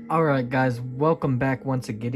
Alright guys, welcome back once again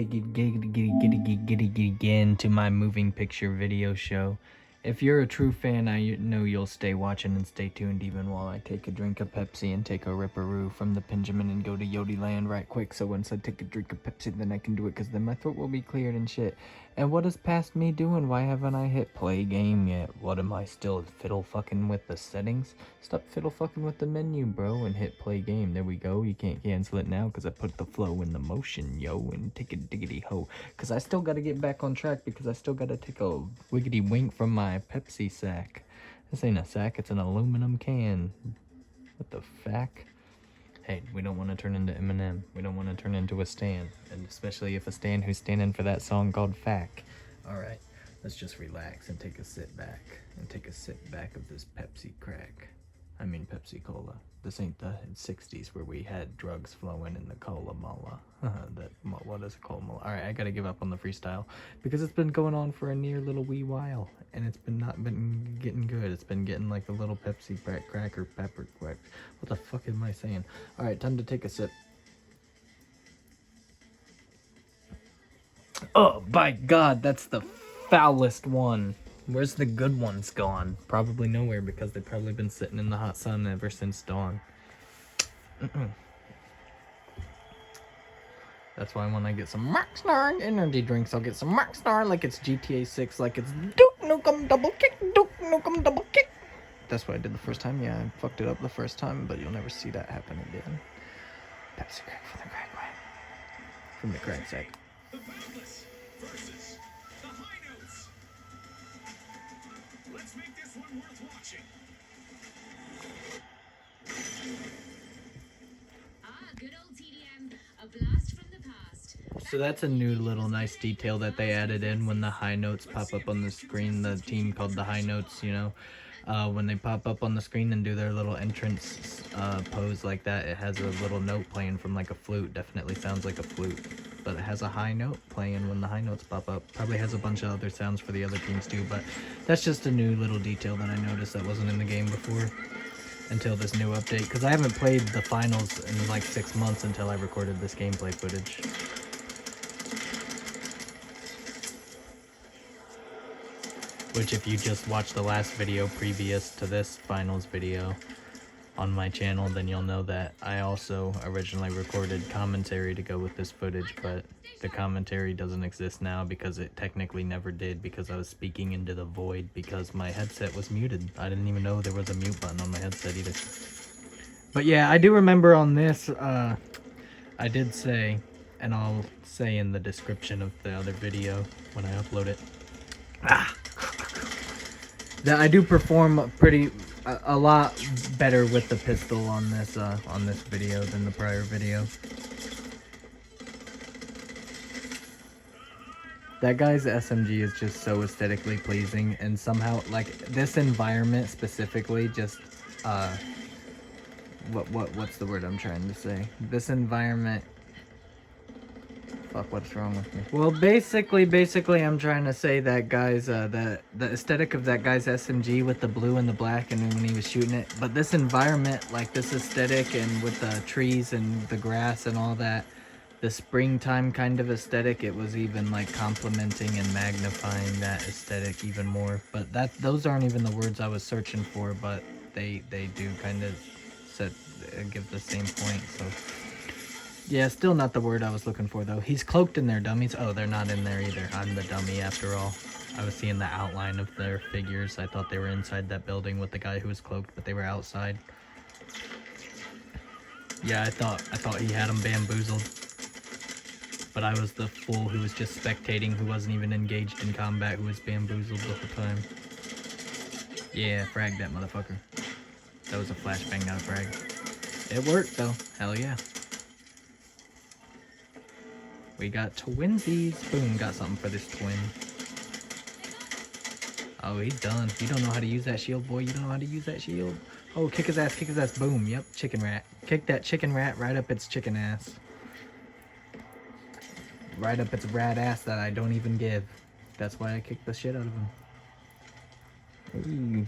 to my moving picture video show. If you're a true fan, I know you'll stay watching and stay tuned even while I take a drink of Pepsi and take a ripperoo from the Benjamin and go to Yodi Land right quick, so once I take a drink of Pepsi then I can do it, because then my throat will be cleared and shit. And what is past me doing? Why haven't I hit play game yet? What am I still fiddle fucking with the settings? Stop fiddle fucking with the menu, bro, and hit play game. There we go. You can't cancel it now because I put the flow in the motion, yo, and take a diggity ho. Because I still got to get back on track because I still got to take a wiggity wink from my Pepsi sack. This ain't a sack, it's an aluminum can. What the fuck? Hey, we don't want to turn into Eminem. We don't want to turn into a Stan. And especially if a Stan who's standing for that song called Fack. Alright, let's just relax and take a sit back. And take a sip back of this Pepsi crack. I mean Pepsi Cola. This ain't the 60s where we had drugs flowing in the cola mala. What is a cola mala? Alright, I gotta give up on the freestyle. Because it's been going on for a near little wee while. And it's been not been getting good. It's been getting like a little Pepsi crack or pepper crack. What the fuck am I saying? Alright, time to take a sip. Oh, by God, that's the foulest one. Where's the good ones gone? Probably nowhere, because they've probably been sitting in the hot sun ever since dawn. That's why when I get some Rockstar energy drinks, I'll get some Rockstar like it's GTA 6, like it's Duke Nukem double kick, Duke Nukem double kick. That's what I did the first time. Yeah, I fucked it up the first time, but you'll never see that happen again. Pepsi crack from the crack quack. From the crack sack. The Boundless versus the High Notes. Let's make this one worth watching. Good old TDM, a blast from the past. So that's a new little nice detail that they added in when the high notes pop up on the screen. The team called the High Notes, you know, when they pop up on the screen and do their little entrance pose like that, it has a little note playing from like a flute. Definitely sounds like a flute, but it has a high note playing when the high notes pop up. Probably has a bunch of other sounds for the other teams too, but that's just a new little detail that I noticed that wasn't in the game before until this new update, because I haven't played the finals in like 6 months until I recorded this gameplay footage. Which, if you just watched the last video previous to this finals video on my channel, then you'll know that I also originally recorded commentary to go with this footage, but the commentary doesn't exist now because it technically never did, because I was speaking into the void because my headset was muted. I didn't even know there was a mute button on my headset either. But yeah, I do remember on this, I did say, and I'll say in the description of the other video when I upload it, that I do perform a lot better with the pistol on this video than the prior video. That guy's SMG is just so aesthetically pleasing, and somehow, like, this environment specifically just what's the word I'm trying to say? This environment. Fuck, what's wrong with me? Well, basically, I'm trying to say that guy's, the aesthetic of that guy's SMG with the blue and the black, and when he was shooting it. But this environment, like this aesthetic, and with the trees and the grass and all that, the springtime kind of aesthetic, it was even like complementing and magnifying that aesthetic even more. But those aren't even the words I was searching for, but they do kind of give the same point, so. Yeah, still not the word I was looking for, though. He's cloaked in there, dummies. Oh, they're not in there either. I'm the dummy, after all. I was seeing the outline of their figures. I thought they were inside that building with the guy who was cloaked, but they were outside. Yeah, I thought he had them bamboozled. But I was the fool who was just spectating, who wasn't even engaged in combat, who was bamboozled the whole time. Yeah, frag that motherfucker. That was a flashbang, not a frag. It worked, though. Hell yeah. We got twinsies. Boom, got something for this twin. Oh, he's done. You don't know how to use that shield, boy. You don't know how to use that shield. Oh, kick his ass, kick his ass. Boom, yep, chicken rat. Kick that chicken rat right up its chicken ass. Right up its rat ass that I don't even give. That's why I kicked the shit out of him. Ooh.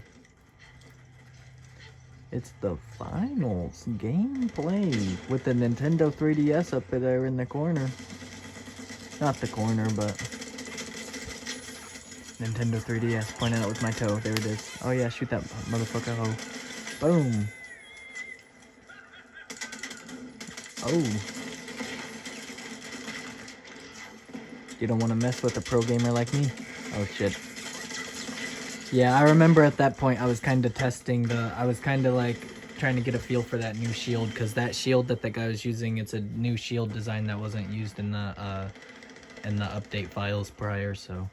It's the finals gameplay with the Nintendo 3DS up there in the corner. Not the corner, but Nintendo 3DS. Pointing out with my toe. There it is. Oh yeah, shoot that motherfucker. Oh, boom. Oh. You don't want to mess with a pro gamer like me. Oh shit. Yeah, I remember at that point I was kind of testing the. I was kind of like trying to get a feel for that new shield, because that shield that guy was using, it's a new shield design that wasn't used in the update files prior. So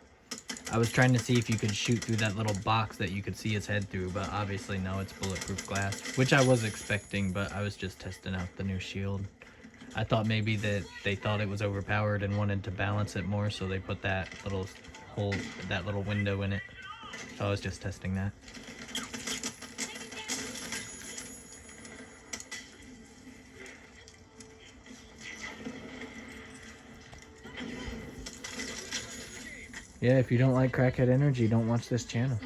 I was trying to see if you could shoot through that little box that you could see his head through, but obviously no, it's bulletproof glass, which I was expecting, but I was just testing out the new shield. I thought maybe that they thought it was overpowered and wanted to balance it more, so they put that little hole, that little window in it. So I was just testing that. Yeah, if you don't like crackhead energy, don't watch this channel.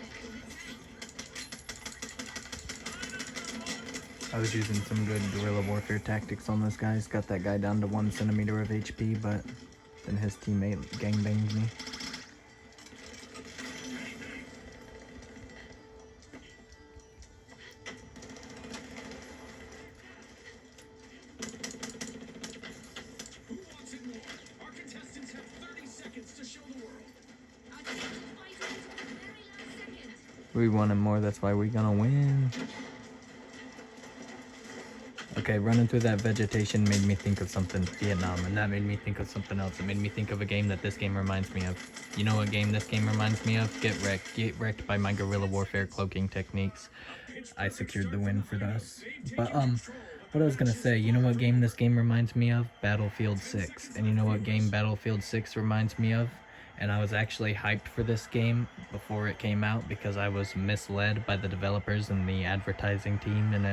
I was using some good guerrilla warfare tactics on this guy. He's got that guy down to 1 centimeter of HP, but then his teammate gangbanged me. Who wants it more? Our contestants have 30 seconds to show the world. Our team is fighting to the very last second. We wanted more, that's why we're gonna win. Okay, running through that vegetation made me think of something Vietnam, and that made me think of something else. It made me think of a game that this game reminds me of. You know what game this game reminds me of? Get Wrecked. Get Wrecked by my guerrilla warfare cloaking techniques. I secured the win for us. But what I was gonna say, you know what game this game reminds me of? Battlefield 6. And you know what game Battlefield 6 reminds me of? And I was actually hyped for this game before it came out because I was misled by the developers and the advertising team and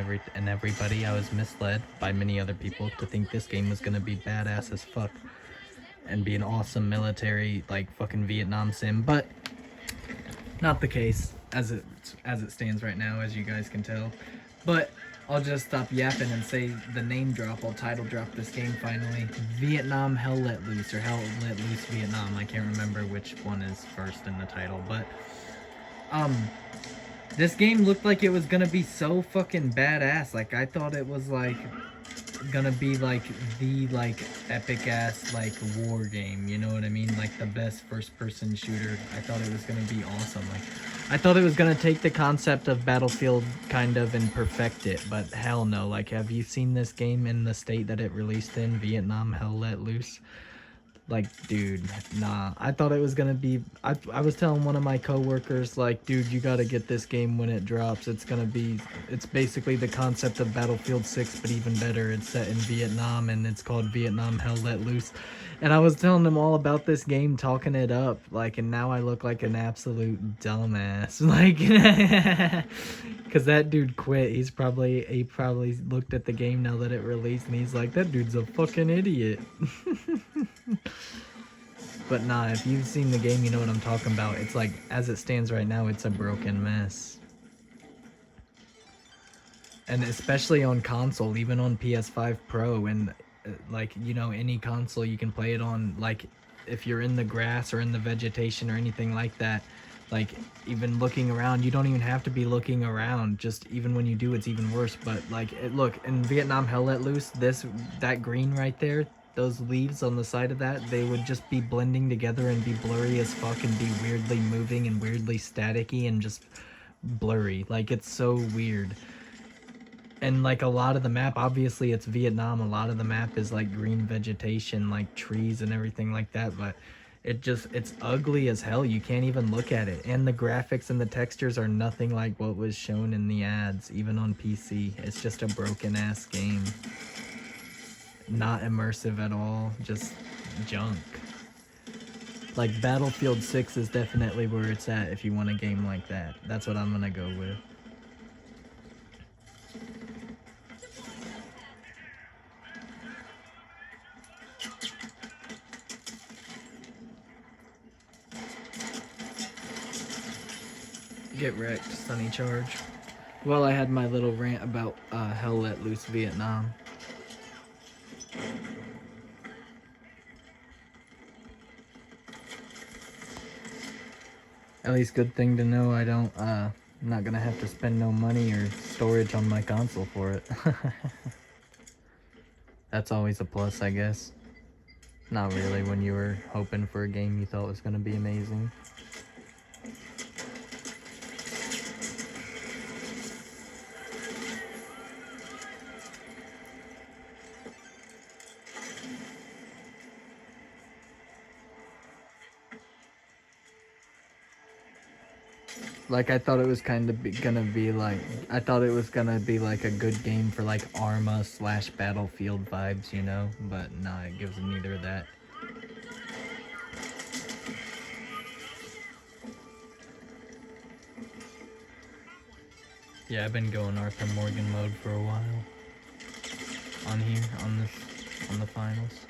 everybody. I was misled by many other people to think this game was gonna be badass as fuck and be an awesome military, like, fucking Vietnam sim, but not the case as it stands right now, as you guys can tell. But I'll just stop yapping and say the name drop. I'll title drop this game finally. Vietnam Hell Let Loose, or Hell Let Loose Vietnam. I can't remember which one is first in the title, but this game looked like it was gonna be so fucking badass. Like, I thought it was like gonna be like the epic ass like war game, you know what I mean? Like the best first person shooter. I thought it was gonna be awesome. Like, I thought it was gonna take the concept of Battlefield kind of and perfect it, but hell no. Like, have you seen this game in the state that it released in? Vietnam Hell Let Loose? Like, dude, nah. I thought it was gonna be. I was telling one of my coworkers, like, dude, you gotta get this game when it drops. It's gonna be. It's basically the concept of Battlefield 6, but even better. It's set in Vietnam, and it's called Vietnam Hell Let Loose. And I was telling them all about this game, talking it up, like, and now I look like an absolute dumbass, like, because that dude quit. He probably looked at the game now that it released, and he's like, that dude's a fucking idiot. But nah, if you've seen the game, you know what I'm talking about. It's like, as it stands right now, it's a broken mess. And especially on console, even on PS5 Pro, and like, you know, any console you can play it on. Like, if you're in the grass or in the vegetation or anything like that, like, even looking around, you don't even have to be looking around. Just even when you do, it's even worse. But like, look, in Vietnam Hell Let Loose, that green right there, those leaves on the side of that, they would just be blending together and be blurry as fuck and be weirdly moving and weirdly staticky and just blurry. Like, it's so weird. And like, a lot of the map, obviously it's Vietnam, a lot of the map is like green vegetation, like trees and everything like that, but it's ugly as hell. You can't even look at it. And the graphics and the textures are nothing like what was shown in the ads, even on PC. It's just a broken ass game. Not immersive at all, just junk. Like, Battlefield 6 is definitely where it's at if you want a game like that. That's what I'm gonna go with. Get wrecked, Sunny Charge. Well, I had my little rant about Hell Let Loose Vietnam. At least good thing to know I don't, I'm not gonna have to spend no money or storage on my console for it. That's always a plus, I guess. Not really when you were hoping for a game you thought was gonna be amazing. Like, I thought it was gonna be like, I thought it was gonna be like a good game for like Arma / Battlefield vibes, you know? But nah, it gives neither of that. Yeah, I've been going Arthur Morgan mode for a while. On here, on the finals.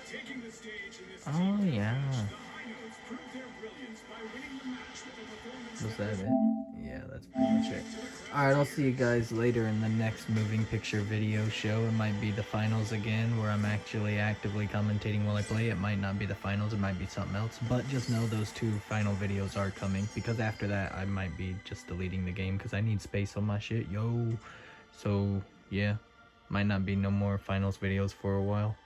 Taking the stage in this Oh team yeah. match, the High Notes proved their brilliance by winning the match with a performance Was that that it? Yeah, that's pretty much it. Alright, I'll see you guys later in the next moving picture video show. It might be the finals again, where I'm actually actively commentating while I play. It might not be the finals, it might be something else. But just know those 2 final videos are coming, because after that, I might be just deleting the game, because I need space on my shit, yo. So, yeah. Might not be no more finals videos for a while.